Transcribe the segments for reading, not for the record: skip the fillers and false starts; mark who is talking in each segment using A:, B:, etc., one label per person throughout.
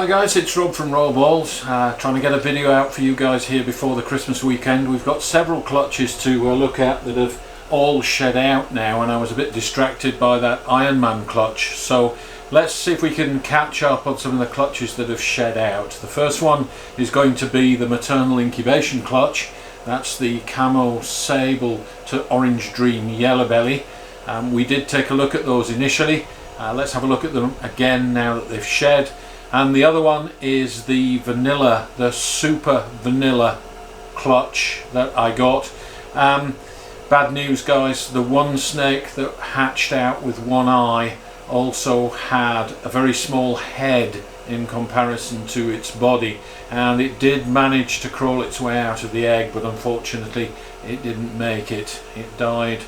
A: Hi guys, it's Rob from Raw Balls, trying to get a video out for you guys here before the Christmas weekend. We've got several clutches to look at that have all shed out now, and I was a bit distracted by that Iron Man clutch. So let's see if we can catch up on some of the clutches that have shed out. The first one is going to be the maternal incubation clutch. That's the camo Sable to Orange Dream Yellow Belly. We did take a look at those initially. Let's have a look at them again now that they've shed. And the other one is the vanilla, the super vanilla clutch that I got. Bad news guys, the one snake that hatched out with one eye also had a very small head in comparison to its body, and it did manage to crawl its way out of the egg, but unfortunately it didn't make it. It died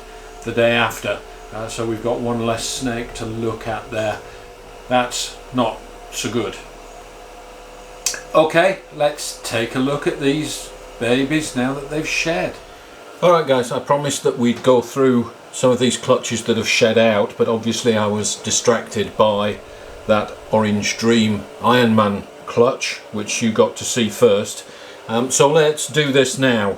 A: the day after, so we've got one less snake to look at there. That's not so good. Okay, let's take a look at these babies now that they've shed. Alright guys, I promised that we'd go through some of these clutches that have shed out, but obviously I was distracted by that Orange Dream Iron Man clutch, which you got to see first. So let's do this now.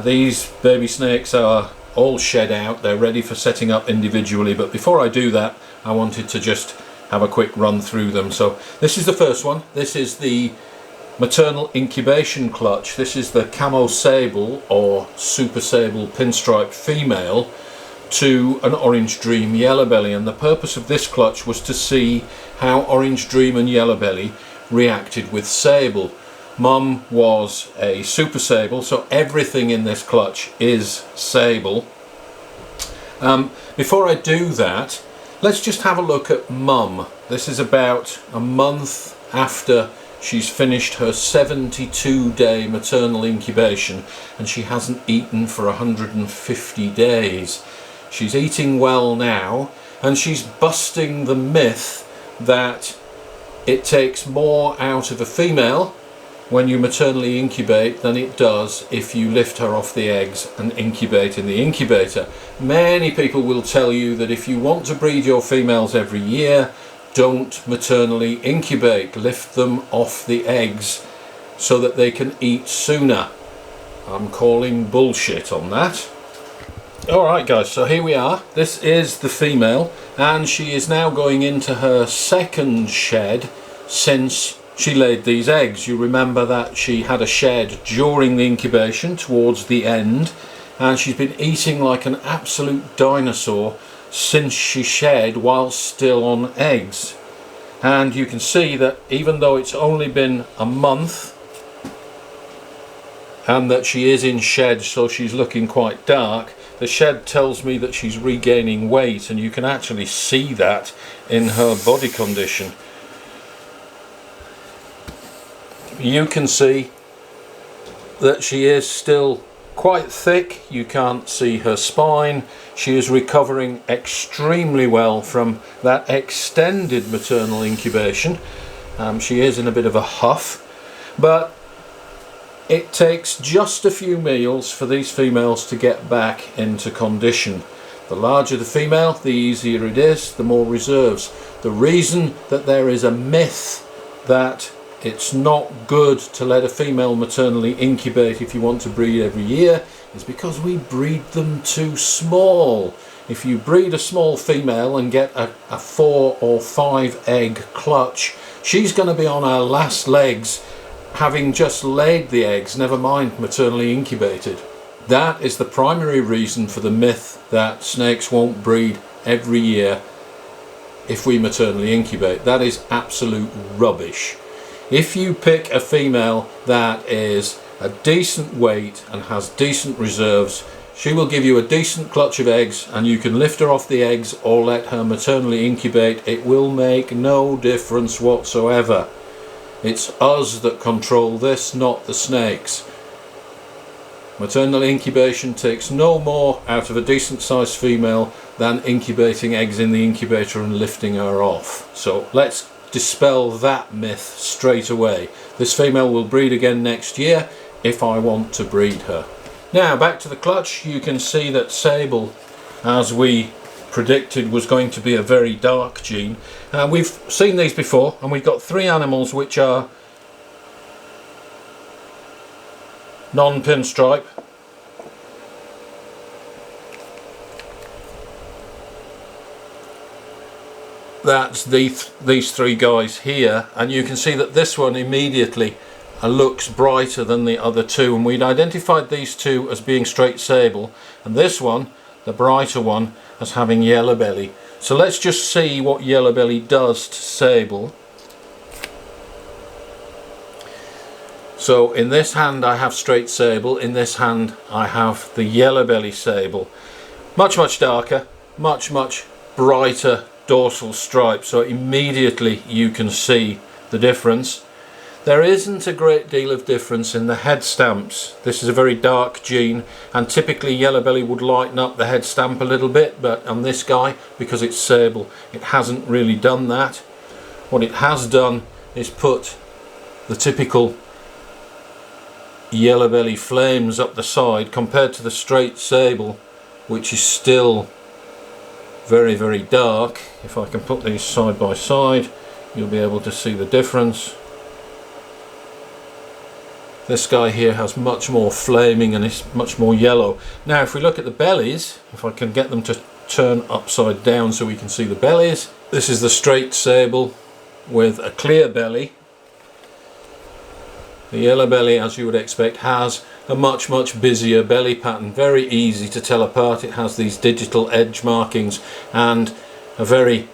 A: These baby snakes are all shed out, they're ready for setting up individually, but before I do that I wanted to just have a quick run through them. So this is the first one. This is the maternal incubation clutch. This is the camo Sable or super Sable pinstripe female to an Orange Dream Yellow Belly, and the purpose of this clutch was to see how Orange Dream and Yellow Belly reacted with Sable. Mum was a super Sable, so everything in this clutch is Sable. Before I do that, let's just have a look at Mum. This is about a month after she's finished her 72-day maternal incubation, and she hasn't eaten for 150 days. She's eating well now, and she's busting the myth that it takes more out of a female when you maternally incubate than it does if you lift her off the eggs and incubate in the incubator. Many people will tell you that if you want to breed your females every year, don't maternally incubate, lift them off the eggs so that they can eat sooner. I'm calling bullshit on that. Alright guys, so here we are. This is the female, and she is now going into her second shed since she laid these eggs. You remember that she had a shed during the incubation towards the end, and she's been eating like an absolute dinosaur since she shed while still on eggs. And you can see that even though it's only been a month and that she is in shed, so she's looking quite dark, the shed tells me that she's regaining weight, and you can actually see that in her body condition. You can see that she is still quite thick. You can't see her spine. She is recovering extremely well from that extended maternal incubation. She is in a bit of a huff, but it takes just a few meals for these females to get back into condition. The larger the female, the easier it is, the more reserves. The reason that there is a myth that it's not good to let a female maternally incubate if you want to breed every year is because we breed them too small. If you breed a small female and get a 4 or 5 egg clutch, she's going to be on her last legs having just laid the eggs, never mind maternally incubated. That is the primary reason for the myth that snakes won't breed every year if we maternally incubate. That is absolute rubbish. If you pick a female that is a decent weight and has decent reserves, she will give you a decent clutch of eggs, and you can lift her off the eggs or let her maternally incubate. It will make no difference whatsoever. It's us that control this, not the snakes. Maternal incubation takes no more out of a decent sized female than incubating eggs in the incubator and lifting her off. So let's dispel that myth straight away. This female will breed again next year if I want to breed her. Now back to the clutch. You can see that Sable, as we predicted was going to be a very dark gene. We've seen these before, and we've got 3 animals which are non-pinstripe. That's these 3 guys here, and you can see that this one immediately looks brighter than the other 2, and we'd identified these 2 as being straight sable, and this one, the brighter one, as having yellow belly. So let's just see what yellow belly does to sable. So in this hand I have straight sable, in this hand I have the yellow belly sable. Much darker, much brighter dorsal stripe, so immediately you can see the difference. There isn't a great deal of difference in the head stamps. This is a very dark gene, and typically yellow belly would lighten up the head stamp a little bit, but on this guy, because it's sable, it hasn't really done that. What it has done is put the typical yellow belly flames up the side compared to the straight sable, which is still very dark. If I can put these side by side, you'll be able to see the difference. This guy here has much more flaming and is much more yellow. Now if we look at the bellies, if I can get them to turn upside down so we can see the bellies. This is the straight sable with a clear belly. The yellow belly, as you would expect, has a much busier belly pattern, very easy to tell apart. It has these digital edge markings and a very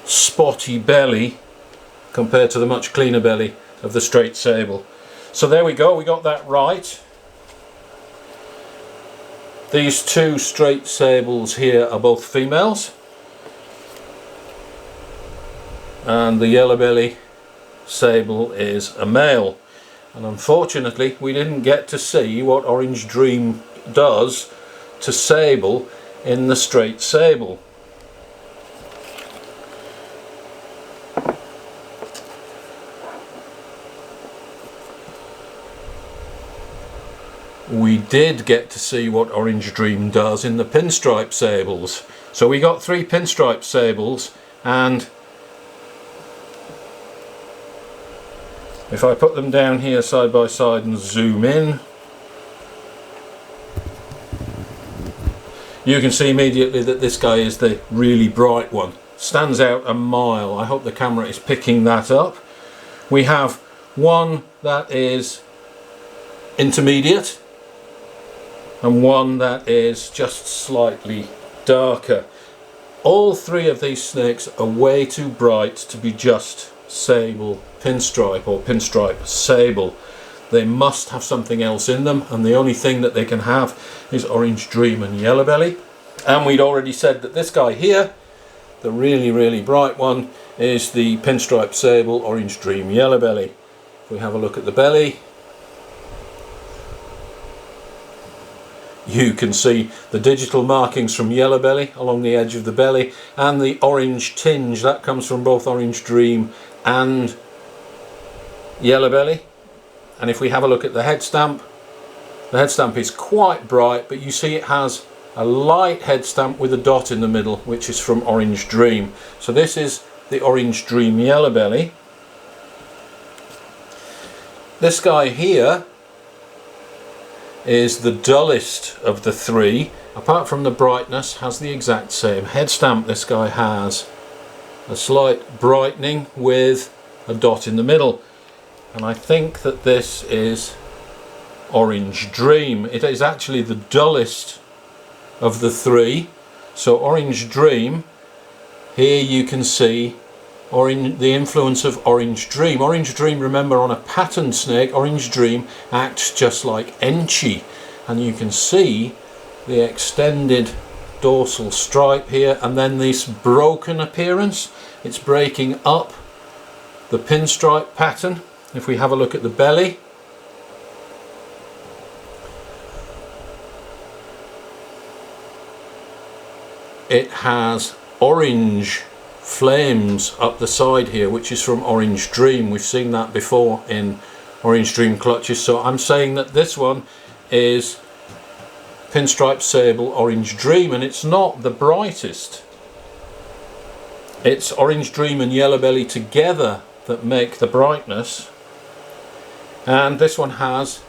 A: spotty belly compared to the much cleaner belly of the straight sable. So there we go, we got that right. These 2 straight sables here are both females, and the yellow belly sable is a male. And unfortunately we didn't get to see what Orange Dream does to sable in the straight sable. We did get to see what Orange Dream does in the pinstripe sables. So we got 3 pinstripe sables, and if I put them down here side by side and zoom in, you can see immediately that this guy is the really bright one. Stands out a mile. I hope the camera is picking that up. We have one that is intermediate and one that is just slightly darker. All 3 of these snakes are way too bright to be just sable pinstripe or pinstripe sable. They must have something else in them, and the only thing that they can have is Orange Dream and yellow belly. And we'd already said that this guy here, the really bright one, is the pinstripe sable Orange Dream yellow belly. If we have a look at the belly, you can see the digital markings from yellow belly along the edge of the belly, and the orange tinge that comes from both Orange Dream and yellow belly. And if we have a look at the head stamp is quite bright, but you see it has a light head stamp with a dot in the middle, which is from Orange Dream. So this is the Orange Dream yellow belly. This guy here is the dullest of the 3. Apart from the brightness, has the exact same head stamp. This guy has a slight brightening with a dot in the middle, and I think that this is Orange Dream. It is actually the dullest of the 3. So Orange Dream, here you can see the influence of Orange Dream. Orange Dream, remember, on a patterned snake, Orange Dream acts just like Enchi, and you can see the extended dorsal stripe here, and then this broken appearance. It's breaking up the pinstripe pattern. If we have a look at the belly, it has orange flames up the side here, which is from Orange Dream. We've seen that before in Orange Dream clutches. So I'm saying that this one is Pinstripe Sable Orange Dream, and it's not the brightest. It's Orange Dream and Yellow Belly together that make the brightness, and this one has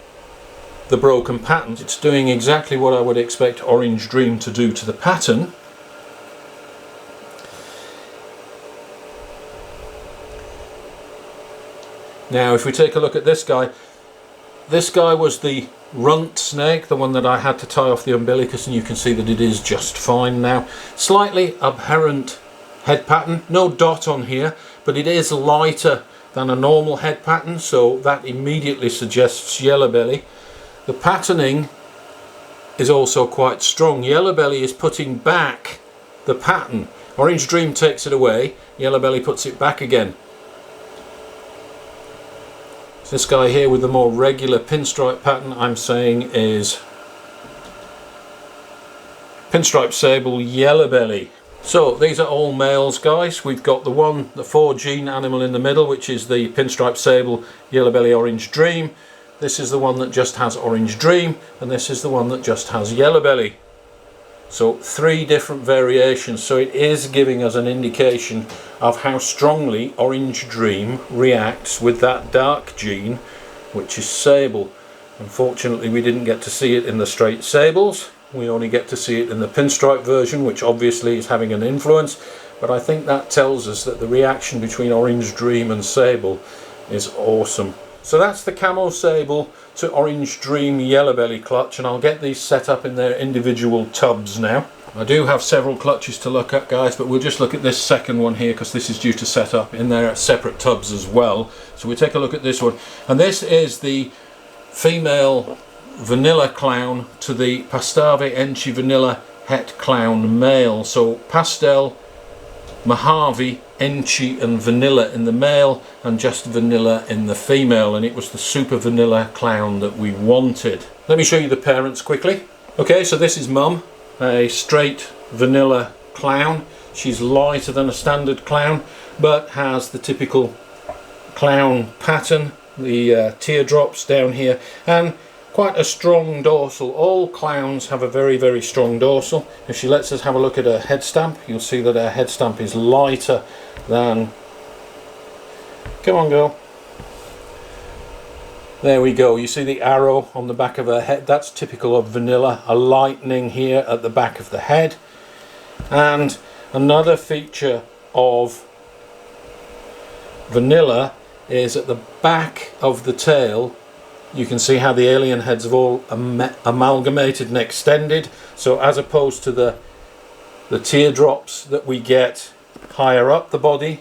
A: the broken pattern. It's doing exactly what I would expect Orange Dream to do to the pattern. Now if we take a look at this guy was the runt snake, the one that I had to tie off the umbilicus, and you can see that it is just fine now. Slightly aberrant head pattern, no dot on here, but it is lighter than a normal head pattern, so that immediately suggests yellow belly. The patterning is also quite strong. Yellow belly is putting back the pattern. Orange Dream takes it away, yellow belly puts it back again. This guy here with the more regular pinstripe pattern, I'm saying, is Pinstripe Sable Yellow Belly. So these are all males, guys. We've got the 4 gene animal in the middle, which is the Pinstripe Sable Yellow Belly Orange Dream. This is the one that just has Orange Dream, and this is the one that just has Yellow Belly. So 3 different variations, so it is giving us an indication of how strongly Orange Dream reacts with that dark gene, which is Sable. Unfortunately, we didn't get to see it in the straight Sables. We only get to see it in the pinstripe version, which obviously is having an influence, but I think that tells us that the reaction between Orange Dream and Sable is awesome. So that's the Camo Sable to Orange Dream Yellow Belly clutch, and I'll get these set up in their individual tubs now. I do have several clutches to look at, guys, but we'll just look at this second one here because this is due to set up in their separate tubs as well. So we'll take a look at this one, and this is the female Vanilla Clown to the Pastave Enchi Vanilla Het Clown male. So Pastel, Mojave, Enchi and Vanilla in the male, and just Vanilla in the female, and it was the Super Vanilla Clown that we wanted. Let me show you the parents quickly. Okay, so this is Mum, a straight Vanilla Clown. She's lighter than a standard clown, but has the typical clown pattern, the teardrops down here, and quite a strong dorsal. All clowns have a very, very strong dorsal. If she lets us have a look at her head stamp, you'll see that her head stamp is lighter than... Come on, girl. There we go. You see the arrow on the back of her head? That's typical of Vanilla. A lightning here at the back of the head. And another feature of Vanilla is at the back of the tail, you can see how the alien heads have all amalgamated and extended. So as opposed to the teardrops that we get higher up the body,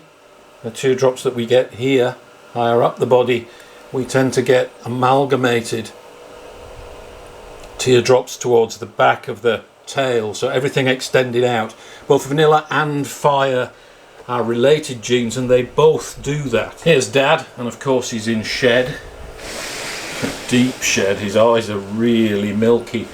A: the teardrops that we get here higher up the body, we tend to get amalgamated teardrops towards the back of the tail. So everything extended out. Both Vanilla and Fire are related genes, and they both do that. Here's Dad, and of course he's in shed. Deep shed. His eyes are really milky,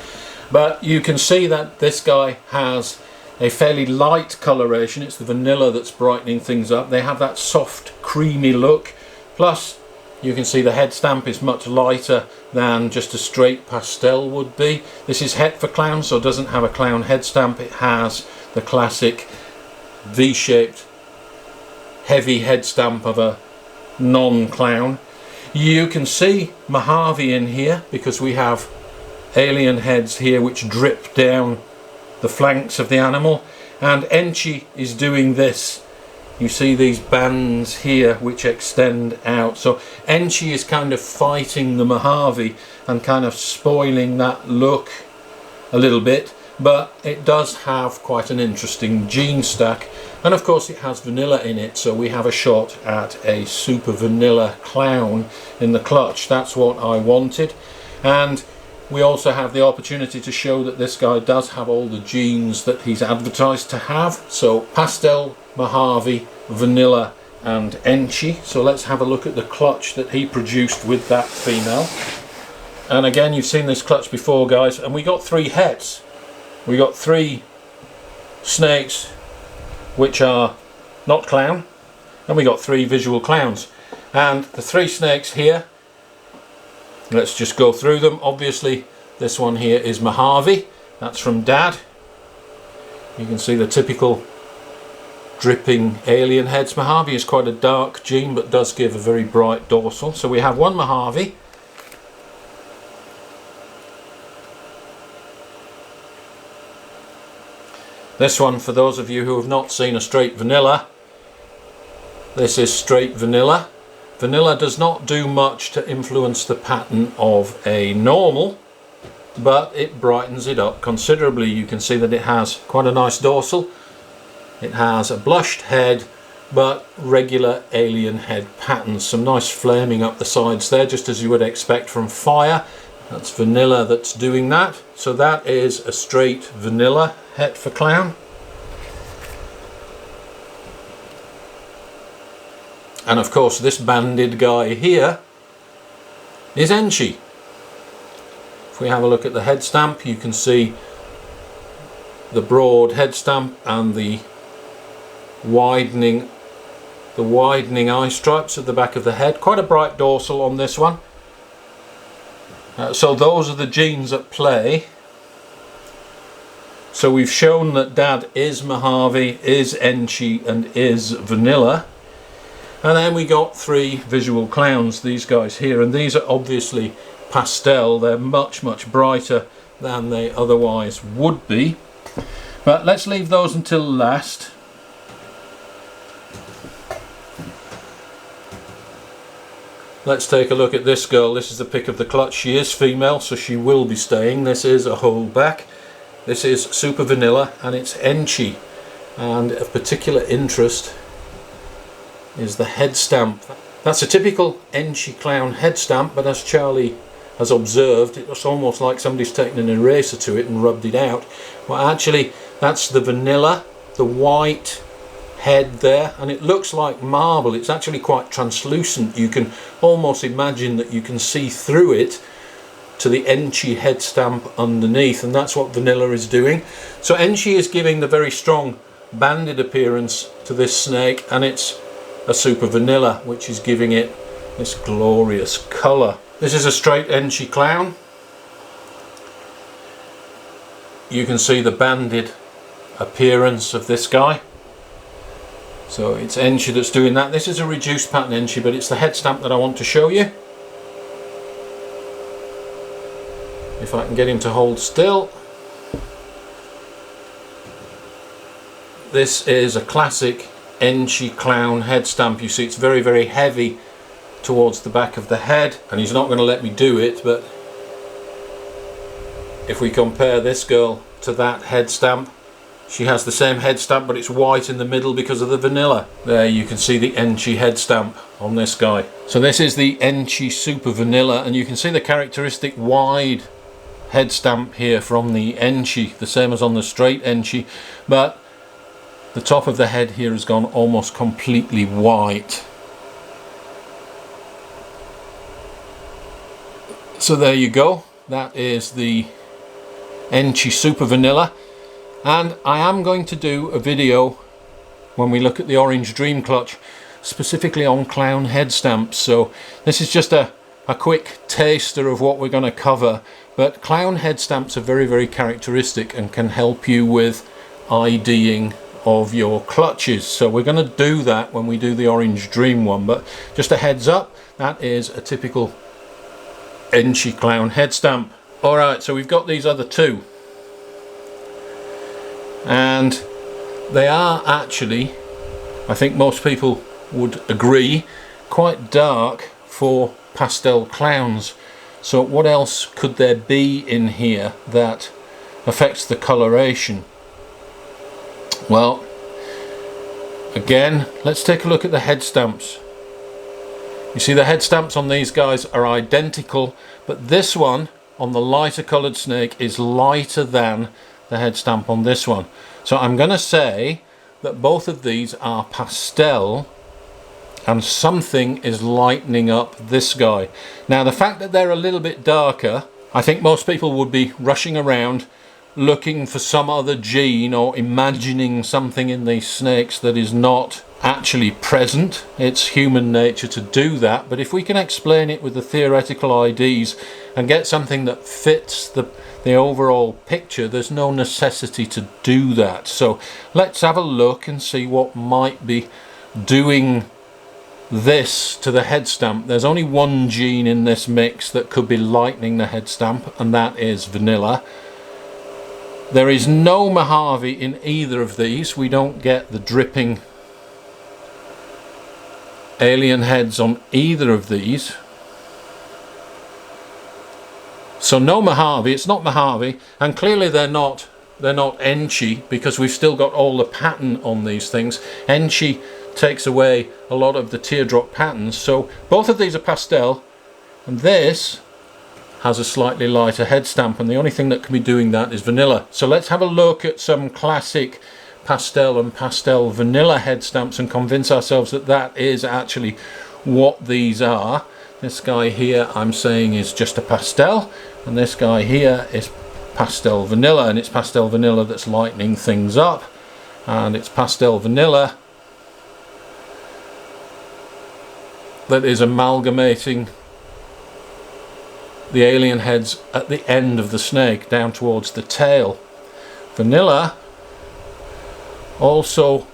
A: but you can see that this guy has a fairly light coloration. It's the Vanilla that's brightening things up. They have that soft creamy look, plus you can see the head stamp is much lighter than just a straight pastel would be. This is Het for Clown, so it doesn't have a clown head stamp. It has the classic V-shaped heavy head stamp of a non-clown. You can see Mojave in here because we have alien heads here which drip down the flanks of the animal, and Enchi is doing this. You see these bands here which extend out. So Enchi is kind of fighting the Mojave and kind of spoiling that look a little bit, but it does have quite an interesting gene stack, and of course it has Vanilla in it, so we have a shot at a Super Vanilla Clown in the clutch. That's what I wanted, and we also have the opportunity to show that this guy does have all the genes that he's advertised to have. So Pastel, Mojave, Vanilla and Enchi. So let's have a look at the clutch that he produced with that female. And again, you've seen this clutch before, guys, and we got 3 hets. We got 3 snakes which are not clown, and we got 3 visual clowns. And the 3 snakes here, let's just go through them. Obviously this one here is Mojave, That's from Dad. You can see the typical dripping alien heads. Mojave is quite a dark gene but does give a very bright dorsal. So we have one Mojave. This one, for those of you who have not seen a straight vanilla, this is straight vanilla. Vanilla does not do much to influence the pattern of a normal, but it brightens it up considerably. You can see that it has quite a nice dorsal. It has a blushed head, but regular alien head patterns. Some nice flaming up the sides there, just as you would expect from fire. That's vanilla that's doing that. So that is a straight vanilla het for clown. And of course this banded guy here is Enchi. If we have a look at the head stamp, you can see the broad head stamp and the widening eye stripes at the back of the head. Quite a bright dorsal on this one. So those are the genes at play. So we've shown that Dad is Mojave, is Enchi and is vanilla. And then we got three visual clowns, these guys here, and these are obviously pastel. They're much brighter than they otherwise would be. But let's leave those until last. Let's take a look at this girl. This is the pick of the clutch. She is female, so she will be staying. This is a holdback. This is super vanilla and it's Enchi. And of particular interest is the head stamp. That's a typical Enchi clown head stamp, but as Charlie has observed, it's almost like somebody's taken an eraser to it and rubbed it out. Well, actually that's the vanilla, the white head there, and it looks like marble. It's actually quite translucent. You can almost imagine that you can see through it to the Enchi head stamp underneath, and that's what vanilla is doing. So Enchi is giving the very strong banded appearance to this snake, and it's a super vanilla which is giving it this glorious colour. This is a straight Enchi clown. You can see the banded appearance of this guy. So it's Enchi that's doing that. This is a reduced pattern Enchi, but it's the head stamp that I want to show you. If I can get him to hold still. This is a classic Enchi clown head stamp. You see it's very heavy towards the back of the head, and he's not going to let me do it, but if we compare this girl to that head stamp, she has the same head stamp, but it's white in the middle because of the vanilla. There you can see the Enchi head stamp on this guy. So this is the Enchi Super Vanilla, and you can see the characteristic wide head stamp here from the Enchi, the same as on the straight Enchi, but the top of the head here has gone almost completely white. So there you go. That is the Enchi Super Vanilla. And I am going to do a video when we look at the Orange Dream Clutch specifically on clown head stamps. So this is just a quick taster of what we're going to cover. But clown head stamps are very characteristic and can help you with IDing of your clutches. So we're going to do that when we do the Orange Dream one. But just a heads up, that is a typical Enchi clown head stamp. Alright, so we've got these other two. And they are actually, I think most people would agree, quite dark for pastel clowns. So what else could there be in here that affects the coloration? Well, again, let's take a look at the head stamps. You see the head stamps on these guys are identical, but this one on the lighter coloured snake is lighter than the head stamp on this one. So I'm going to say that both of these are pastel and something is lightening up this guy. Now the fact that they're a little bit darker, I think most people would be rushing around looking for some other gene or imagining something in these snakes that is not actually present. It's human nature to do that, but if we can explain it with the theoretical IDs and get something that fits the overall picture, there's no necessity to do that. So let's have a look and see what might be doing this to the head stamp. There's only one gene in this mix that could be lightening the head stamp, and that is vanilla. There is no Mojave in either of these. We don't get the dripping alien heads on either of these. So no Mojave, it's not Mojave, and clearly they're not Enchi, because we've still got all the pattern on these things. Enchi takes away a lot of the teardrop patterns, so both of these are pastel, and this has a slightly lighter head stamp, and the only thing that can be doing that is vanilla. So let's have a look at some classic pastel and pastel vanilla head stamps and convince ourselves that that is actually what these are. This guy here I'm saying is just a pastel, and this guy here is pastel vanilla, and it's pastel vanilla that's lightening things up, and it's pastel vanilla that is amalgamating the alien heads at the end of the snake down towards the tail. Vanilla also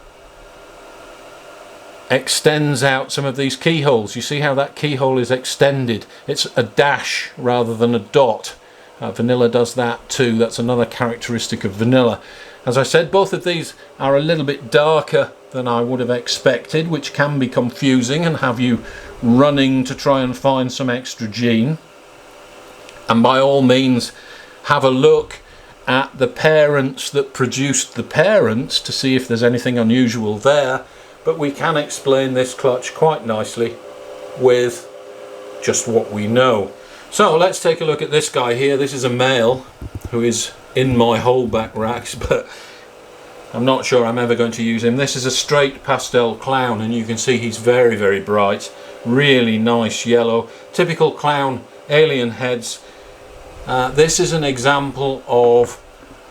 A: extends out some of these keyholes. You see how that keyhole is extended? It's a dash rather than a dot. Vanilla does that too. That's another characteristic of vanilla. As I said, both of these are a little bit darker than I would have expected, which can be confusing and have you running to try and find some extra gene. And by all means, have a look at the parents that produced the parents to see if there's anything unusual there. But we can explain this clutch quite nicely with just what we know. So let's take a look at this guy here. This is a male who is in my holdback racks, but I'm not sure I'm ever going to use him. This is a straight pastel clown, and you can see he's very, very bright. Really nice yellow. Typical clown alien heads. This is an example of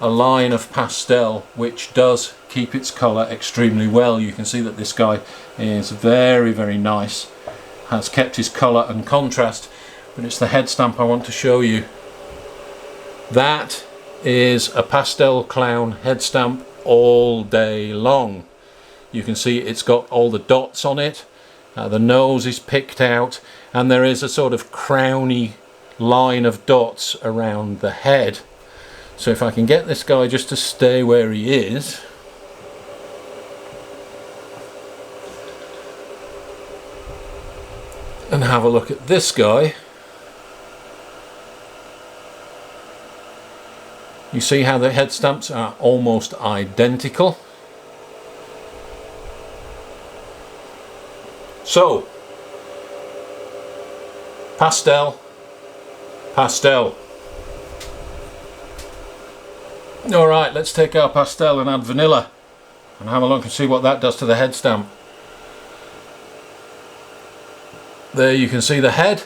A: a line of pastel which does keep its colour extremely well. You can see that this guy is very, very nice. Has kept his colour and contrast, but it's the head stamp I want to show you. That is a pastel clown head stamp all day long. You can see it's got all the dots on it. The nose is picked out, and there is a sort of crowny line of dots around the head. So if I can get this guy just to stay where he is, and have a look at this guy, you see how the head stamps are almost identical. So, pastel, pastel. Alright, let's take our pastel and add vanilla and have a look and see what that does to the head stamp. There you can see the head.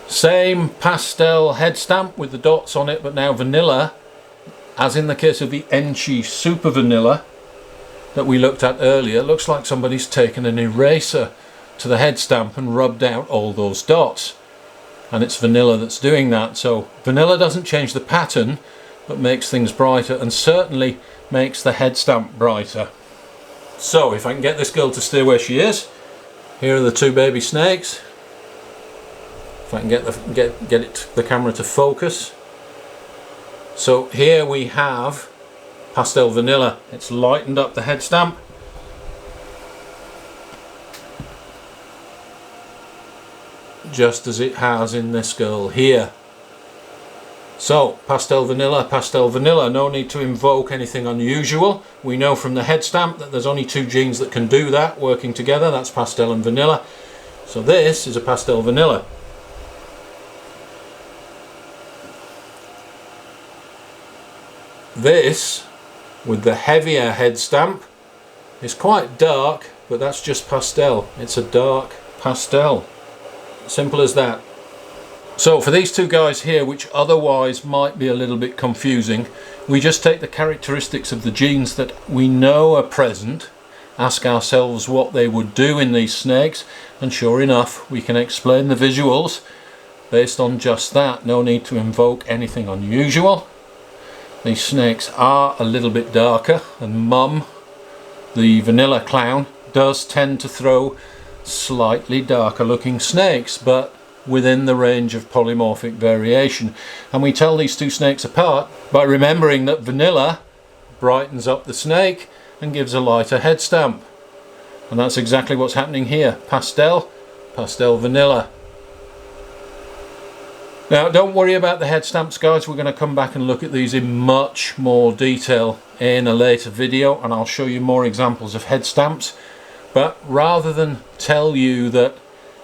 A: Same pastel head stamp with the dots on it, but now vanilla, as in the case of the Enchi Super Vanilla that we looked at earlier. Looks like somebody's taken an eraser to the head stamp and rubbed out all those dots, and it's vanilla that's doing that. So vanilla doesn't change the pattern, but makes things brighter, and certainly makes the head stamp brighter. So if I can get this girl to stay where she is, here are the two baby snakes. If I can get the camera to focus. So here we have pastel vanilla. It's lightened up the head stamp. Just as it has in this girl here. So, pastel vanilla, no need to invoke anything unusual. We know from the head stamp that there's only two genes that can do that working together, that's pastel and vanilla. So this is a pastel vanilla. This, with the heavier head stamp, is quite dark, but that's just pastel. It's a dark pastel. Simple as that. So for these two guys here, which otherwise might be a little bit confusing, we just take the characteristics of the genes that we know are present, ask ourselves what they would do in these snakes, and sure enough we can explain the visuals based on just that. No need to invoke anything unusual. These snakes are a little bit darker, and Mum, the vanilla clown, does tend to throw slightly darker looking snakes, but within the range of polymorphic variation. And we tell these two snakes apart by remembering that vanilla brightens up the snake and gives a lighter head stamp. And that's exactly what's happening here. Pastel, pastel vanilla. Now don't worry about the head stamps, guys. We're going to come back and look at these in much more detail in a later video, and I'll show you more examples of head stamps. But rather than tell you that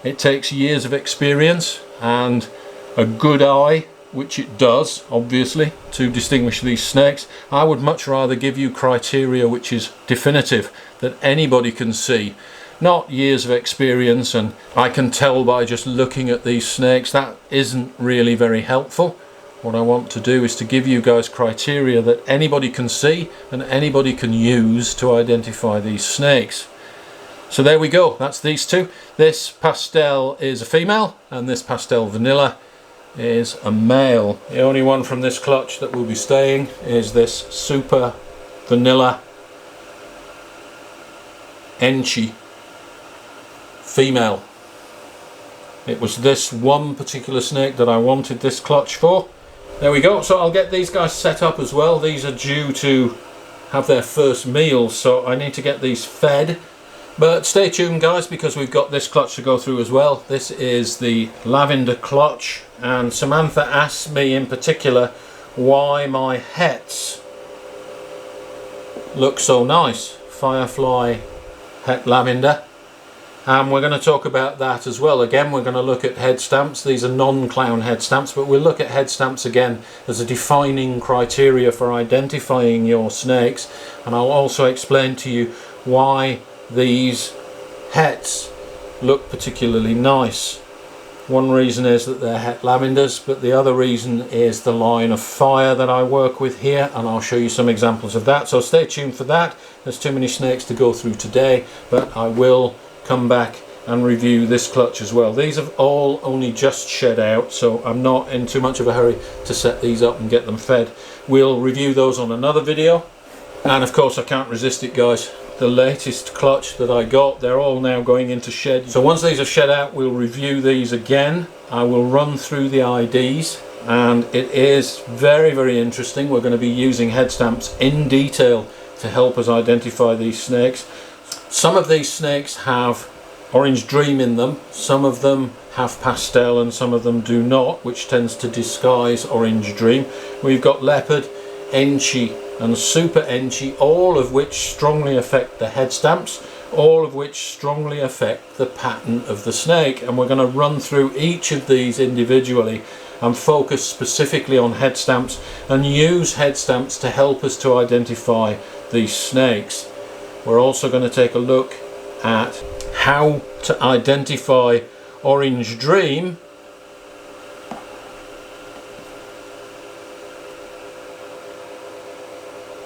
A: it takes years of experience and a good eye, which it does obviously, to distinguish these snakes, I would much rather give you criteria which is definitive, that anybody can see. Not years of experience and I can tell by just looking at these snakes. That isn't really very helpful. What I want to do is to give you guys criteria that anybody can see and anybody can use to identify these snakes. So there we go, that's these two. This pastel is a female and this pastel vanilla is a male. The only one from this clutch that will be staying is this super vanilla Enchi female. It was this one particular snake that I wanted this clutch for. There we go. So I'll get these guys set up as well. These are due to have their first meals, so I need to get these fed. But stay tuned, guys, because we've got this clutch to go through as well. This is the lavender clutch, and Samantha asked me in particular why my hets look so nice. Firefly het lavender. And we're going to talk about that as well. Again, we're going to look at head stamps. These are non-clown head stamps, but we'll look at head stamps again as a defining criteria for identifying your snakes. And I'll also explain to you why these hets look particularly nice. One reason is that they're het lavenders, but the other reason is the line of fire that I work with here, and I'll show you some examples of that. So stay tuned for that. There's too many snakes to go through today, but I will come back and review this clutch as well. These have all only just shed out, so I'm not in too much of a hurry to set these up and get them fed. We'll review those on another video. And of course I can't resist it, guys. The latest clutch that I got, they're all now going into shed. So once these are shed out, we'll review these again. I will run through the IDs, and it is very, very interesting. We're going to be using head stamps in detail to help us identify these snakes. Some of these snakes have Orange Dream in them, some of them have pastel and some of them do not, which tends to disguise Orange Dream. We've got Leopard, Enchi and Super Enchi, all of which strongly affect the head stamps, all of which strongly affect the pattern of the snake, and we're going to run through each of these individually and focus specifically on head stamps and use head stamps to help us to identify these snakes. We're also going to take a look at how to identify Orange Dream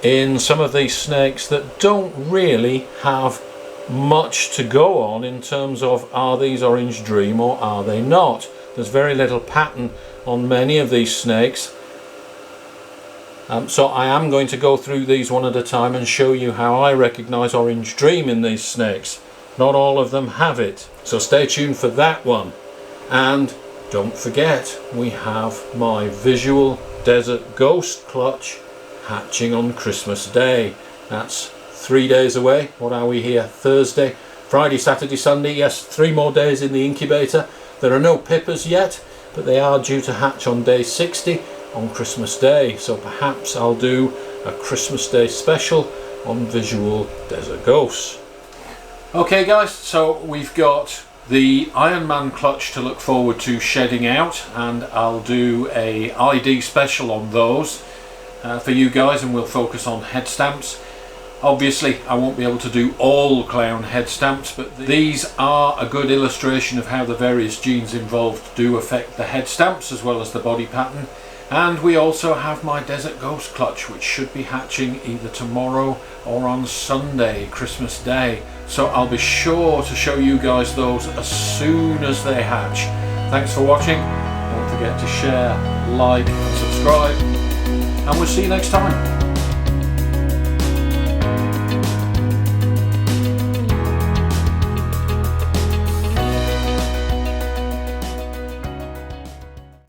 A: in some of these snakes that don't really have much to go on in terms of are these Orange Dream or are they not. There's very little pattern on many of these snakes. So I am going to go through these one at a time and show you how I recognize Orange Dream in these snakes. Not all of them have it, so stay tuned for that one. And don't forget, we have my visual Desert Ghost clutch hatching on Christmas Day. That's 3 days away. What are we here? Thursday, Friday, Saturday, Sunday. Yes, 3 more days in the incubator. There are no pippers yet, but they are due to hatch on day 60 on Christmas Day. So perhaps I'll do a Christmas Day special on visual Desert Ghosts. Okay guys, so we've got the Iron Man clutch to look forward to shedding out, and I'll do a ID special on those for you guys, and we'll focus on head stamps. Obviously I won't be able to do all clown head stamps, but these are a good illustration of how the various genes involved do affect the head stamps as well as the body pattern. And we also have my Desert Ghost clutch, which should be hatching either tomorrow or on Sunday, Christmas Day. So I'll be sure to show you guys those as soon as they hatch. Thanks for watching. Don't forget to share, like and subscribe, and we'll see you next time.